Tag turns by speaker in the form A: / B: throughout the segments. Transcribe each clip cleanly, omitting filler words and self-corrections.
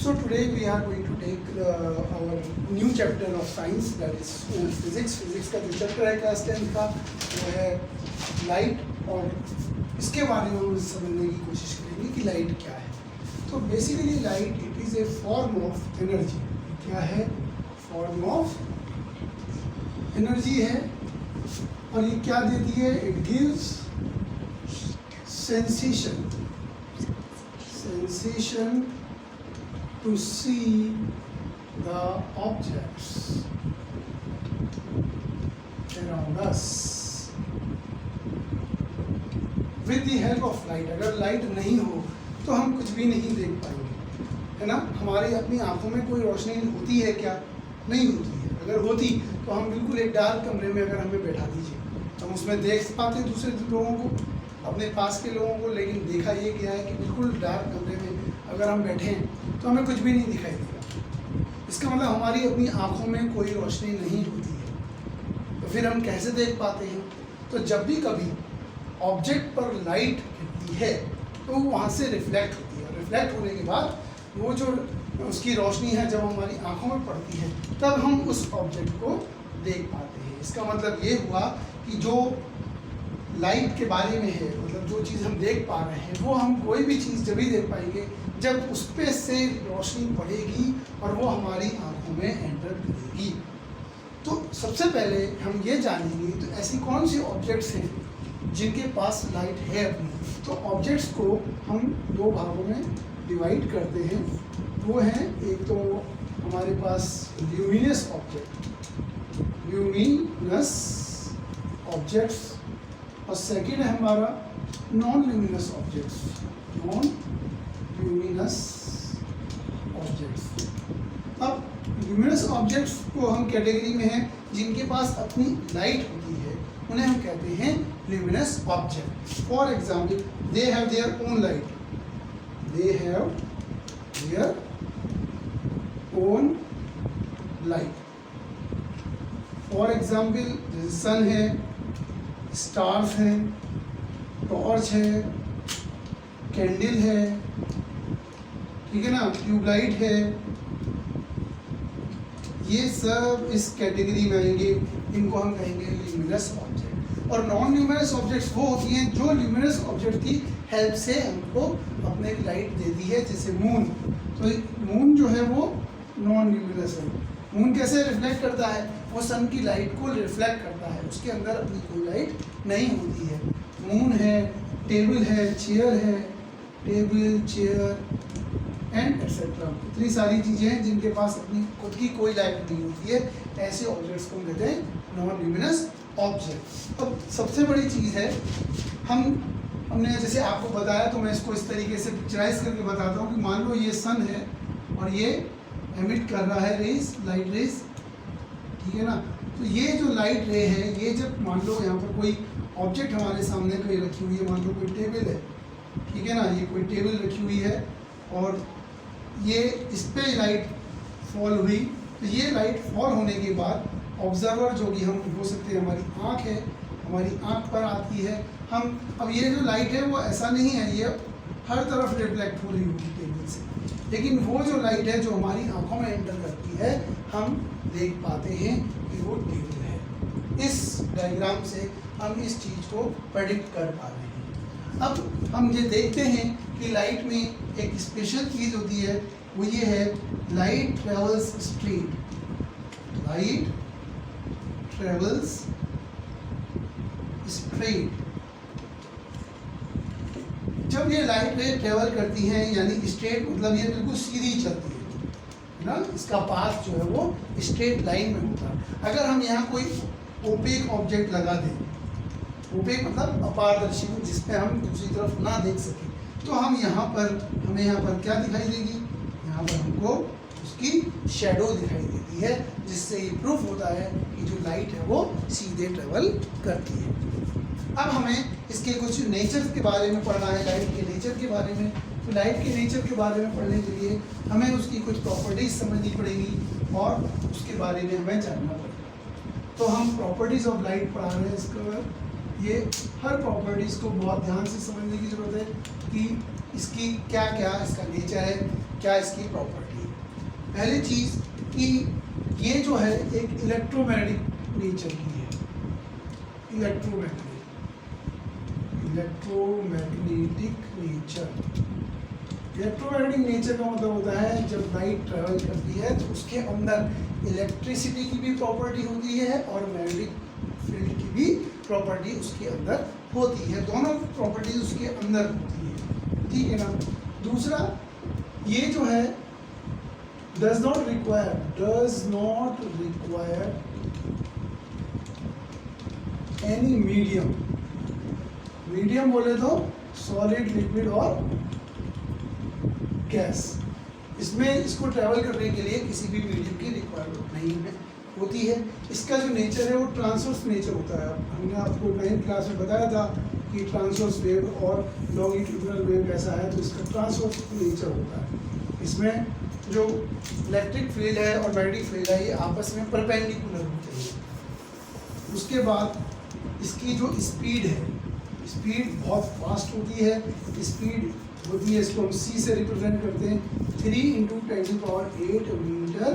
A: So today we are going to take our new chapter of science, that is physics. Physics का जो chapter है class 10 का वो है लाइट, और इसके बारे में हम समझने की कोशिश करेंगे कि लाइट क्या है. तो basically light it is a form of energy. क्या है? फॉर्म ऑफ एनर्जी है. और ये क्या देती है? It gives sensation to see the objects around us with the help of light. अगर लाइट नहीं हो तो हम कुछ भी नहीं देख पाएंगे, है ना. हमारी अपनी आंखों में कोई रोशनी होती है क्या? नहीं होती है. अगर होती तो हम बिल्कुल एक डार्क कमरे में अगर हमें बैठा दीजिए तो हम उसमें देख पाते दूसरे लोगों को, अपने पास के लोगों को. लेकिन देखा ये गया है कि बिल्कुल डार्क कमरे में अगर हम बैठे हैं तो हमें कुछ भी नहीं दिखाई देगा. इसका मतलब हमारी अपनी आंखों में कोई रोशनी नहीं होती है. तो फिर हम कैसे देख पाते हैं? तो जब भी कभी ऑब्जेक्ट पर लाइट गिरती है तो वहाँ से रिफ्लेक्ट होती है. रिफ्लेक्ट होने के बाद वो जो उसकी रोशनी है जब हमारी आंखों में पड़ती है तब हम उस ऑब्जेक्ट को देख पाते हैं. इसका मतलब ये हुआ कि जो लाइट के बारे में है, मतलब जो चीज़ हम देख पा रहे हैं वो हम कोई भी चीज़ जब भी देख पाएंगे जब उस पे से रोशनी पड़ेगी और वो हमारी आंखों में एंटर करेगी. तो सबसे पहले हम ये जानेंगे तो ऐसी कौन सी ऑब्जेक्ट्स हैं जिनके पास लाइट है अपनी. तो ऑब्जेक्ट्स को हम दो भागों में डिवाइड करते हैं. वो हैं, एक तो हमारे पास ल्यूमिनस ऑब्जेक्ट्स, और सेकेंड है हमारा नॉन ल्यूमिनस ऑब्जेक्ट्स. अब ल्यूमिनस ऑब्जेक्ट्स को हम कैटेगरी में हैं जिनके पास अपनी लाइट होती है, उन्हें हम कहते हैं luminous object. For example they have their own light. For example जैसे सन है, स्टार्स हैं, टॉर्च है, कैंडल है, ठीक है ना, ट्यूबलाइट है. ये सब इस कैटेगरी में आएंगे. इनको हम कहेंगे ल्यूमिनस ऑब्जेक्ट. और नॉन ल्यूमिनस ऑब्जेक्ट्स वो होती हैं जो ल्यूमिनस ऑब्जेक्ट की हेल्प से हमको अपने लाइट देती है. जैसे मून. तो मून जो है वो नॉन ल्यूमिनस है. मून कैसे रिफ्लेक्ट करता है? वो सन की लाइट को रिफ्लेक्ट करता है, उसके अंदर अपनी कोई लाइट नहीं होती है. मून है, टेबल है, चेयर एंड एक्सेट्रा. इतनी सारी चीज़ें हैं जिनके पास अपनी खुद की कोई लाइट नहीं होती है. ऐसे ऑब्जेक्ट्स को कहते हैं नॉन ल्यूमिनस ऑब्जेक्ट. अब सबसे बड़ी चीज़ है, हमने जैसे आपको बताया तो मैं इसको इस तरीके से पिक्चराइज करके बताता हूँ कि मान लो ये सन है और ये एमिट कर रहा है रेज, लाइट रेज, ठीक है ना. तो ये जो लाइट रे है, ये जब मान लो यहाँ पर कोई ऑब्जेक्ट हमारे सामने कोई रखी हुई है, मान लो कोई टेबल है, ठीक है ना, ये कोई टेबल रखी हुई है और ये इस पे लाइट फॉल हुई. तो ये लाइट फॉल होने के बाद ऑब्जर्वर जो कि हम हो सकते हैं, हमारी आँख है, हमारी आँख पर आती है. हम अब ये जो लाइट है वो ऐसा नहीं है ये हर तरफ रिफ्लेक्ट हो रही होगी टेबल से, लेकिन वो जो लाइट है जो हमारी आंखों में एंटर करती है हम देख पाते हैं कि वो टेबल है. इस डायग्राम से हम इस चीज़ को प्रेडिक्ट कर पा रहे हैं. अब हम ये देखते हैं कि लाइट में एक स्पेशल चीज़ होती है, वो ये है लाइट ट्रेवल्स स्ट्रेट. जब ये लाइट रे ट्रेवल करती हैं, यानी स्ट्रेट मतलब ये बिल्कुल सीधी चलती है ना, इसका पाथ जो है वो स्ट्रेट लाइन में होता है. अगर हम यहाँ कोई ओपेक ऑब्जेक्ट लगा दें, ओपेक मतलब अपारदर्शी, जिसपे हम दूसरी तरफ ना देख सकें, तो हमें यहाँ पर क्या दिखाई देगी? यहाँ पर हमको उसकी शैडो दिखाई देती है, जिससे ये प्रूफ होता है कि जो लाइट है वो सीधे ट्रेवल करती है. अब हमें इसके कुछ नेचर के बारे में पढ़ना है, लाइट के नेचर के बारे में. तो लाइट के नेचर के बारे में पढ़ने के लिए हमें उसकी कुछ प्रॉपर्टीज समझनी पड़ेगी और उसके बारे में हमें जानना पड़ेगा. तो हम प्रॉपर्टीज ऑफ लाइट पढ़ा रहे हैं. इसका ये हर प्रॉपर्टीज़ को बहुत ध्यान से समझने की ज़रूरत है कि इसकी क्या क्या इसका नेचर है, क्या इसकी प्रॉपर्टी पहली चीज़ कि ये जो है एक इलेक्ट्रोमैग्नेटिक नेचर की है। Electromagnetic nature. इलेक्ट्रोमैग्नेटिक नेचर का मतलब होता है जब लाइट ट्रेवल करती है तो उसके अंदर इलेक्ट्रिसिटी की भी प्रॉपर्टी होती है और मैग्नेटिक फील्ड की भी प्रॉपर्टी उसके अंदर होती है। दोनों प्रॉपर्टीज उसके अंदर होती है, ठीक है ना। दूसरा, ये जो है does not require any medium बोले तो सॉलिड, लिक्विड और गैस। इसमें इसको ट्रैवल करने के लिए किसी भी मीडियम की रिक्वायरमेंट नहीं है होती है। इसका जो नेचर है वो ट्रांसवर्स नेचर होता है। हमने आपको 9th क्लास में बताया था कि ट्रांसवर्स वेव और लॉन्गिट्यूडिनल वेव कैसा है, तो इसका ट्रांसवर्स नेचर होता है। इसमें जो इलेक्ट्रिक फील्ड है और मैग्नेटिक फील्ड है ये आपस में परपेंडिकुलर होते हैं। उसके बाद इसकी जो स्पीड है, स्पीड बहुत फास्ट होती है। स्पीड होती है, इसको हम c से रिप्रेजेंट करते हैं, 3 × 10⁸ मीटर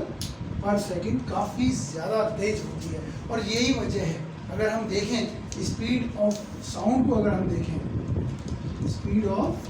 A: पर सेकंड, काफ़ी ज़्यादा तेज होती है। और यही वजह है, अगर हम देखें स्पीड ऑफ साउंड को, अगर हम देखें स्पीड ऑफ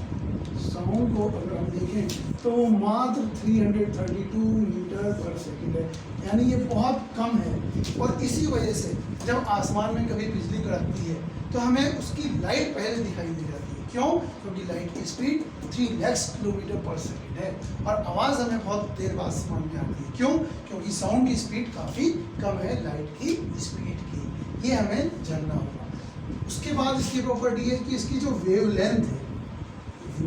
A: साउंड को अगर हम देखें तो वो मात्र 332 मीटर पर सेकंड है, यानी ये बहुत कम है। और इसी वजह से जब आसमान में कभी बिजली कड़कती है तो हमें उसकी लाइट पहले दिखाई दे जाती है। क्यों? क्योंकि लाइट की स्पीड 3 लाख किलोमीटर पर सेकंड है और आवाज़ हमें बहुत देर बाद समझ में आती है। क्यों? क्योंकि साउंड की स्पीड काफ़ी कम है लाइट की स्पीड की। ये हमें जानना होगा। उसके बाद इसकी प्रॉपर्टी है कि इसकी जो वेव लेंथ है,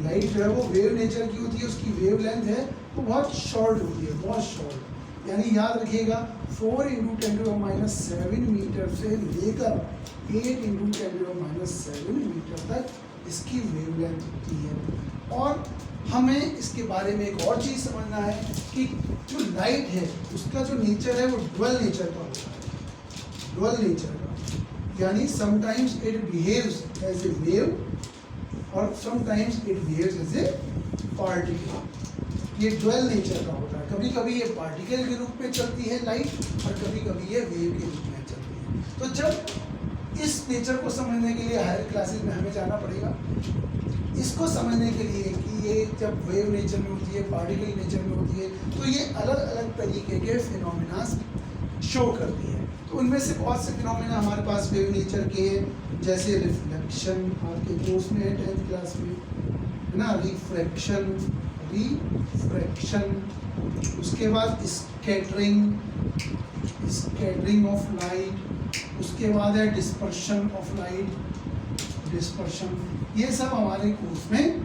A: लाइट जो है वो वेव नेचर की होती है, उसकी वेव लेंथ है वो बहुत शॉर्ट होती है, बहुत शॉर्ट। यानी याद रखिएगा 4 × 10⁻⁷ मीटर से लेकर 8 × 10⁻⁷ मीटर तक इसकी वेव लेंथ होती है। और हमें इसके बारे में एक और चीज़ समझना है कि जो लाइट है उसका जो नेचर है वो ड्यूअल नेचर का होता है। ड्यूअल नेचर का यानी sometimes it behaves as a wave और sometimes it behaves as a particle. ये ड्यूअल नेचर का होता है। कभी कभी ये पार्टिकल के रूप में चलती है लाइट और कभी कभी ये वेव के रूप में चलती है। तो जब इस नेचर को समझने के लिए हायर क्लासेस में हमें जाना पड़ेगा, इसको समझने के लिए कि ये जब वेव नेचर में होती है, पार्टिकल नेचर में होती है, तो ये अलग अलग तरीके के फिनोमिना शो करती है। तो उनमें से बहुत से फिनोमिना हमारे पास वेव नेचर के हैं, जैसे रिफ्लेक्शन, आपके कोर्स में है 10th क्लास में, है ना, रिफ्रैक्शन, उसके बाद स्कैटरिंग ऑफ लाइट, उसके बाद है डिस्पर्शन ऑफ लाइट, डिस्पर्शन। ये सब हमारे कोर्स में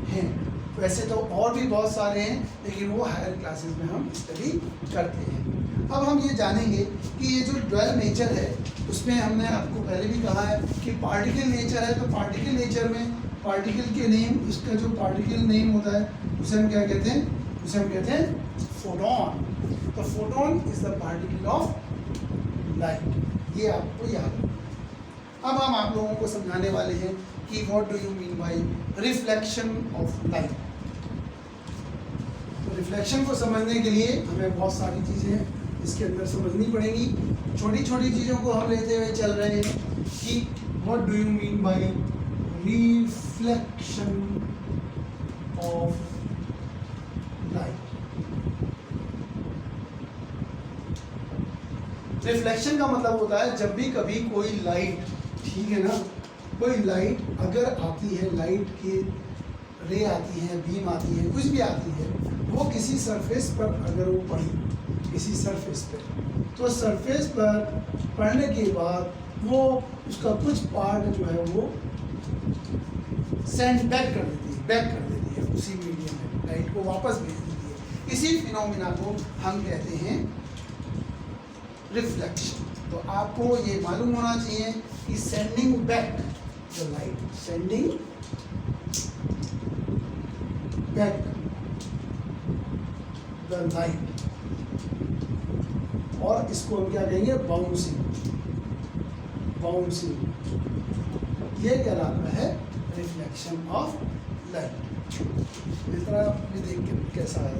A: हैं। वैसे तो और भी बहुत सारे हैं लेकिन वो हायर क्लासेस में हम स्टडी करते हैं। अब हम ये जानेंगे कि ये जो ड्यूअल नेचर है उसमें हमने आपको पहले भी कहा है कि पार्टिकल नेचर है। तो पार्टिकल नेचर में पार्टिकल के नेम, इसका जो पार्टिकल नेम होता है उसे हम क्या कहते हैं? उसे हम कहते हैं फोटोन। तो photon is the particle of light. ये आपको याद रखना। अब हम आप लोगों को समझाने वाले हैं कि what do you mean by reflection of light. तो रिफ्लेक्शन को समझने के लिए हमें बहुत सारी चीज़ें इसके अंदर समझनी पड़ेगी। छोटी छोटी चीज़ों को हम लेते हुए चल रहे हैं कि what do you mean by reflection of light. Reflection का मतलब होता है जब भी कभी कोई लाइट, ठीक है ना, कोई लाइट अगर आती है, लाइट की रे आती है, बीम आती है, कुछ भी आती है, वो किसी सरफेस पर अगर वो पड़ी, किसी सरफेस पे, तो सरफेस पर पड़ने के बाद वो उसका कुछ पार्ट जो है वो सेंड बैक कर देती है उसी मीडियम में, लाइट को वापस भेज देती है। इसी फिनोमिना को हम कहते हैं रिफ्लेक्शन। तो आपको ये मालूम होना चाहिए कि sending back the light, sending back the light, और इसको हम क्या कहेंगे? बाउंसिंग। ये कहलाता है रिफ्लेक्शन ऑफ लाइट। इस तरह भी देख के कैसा है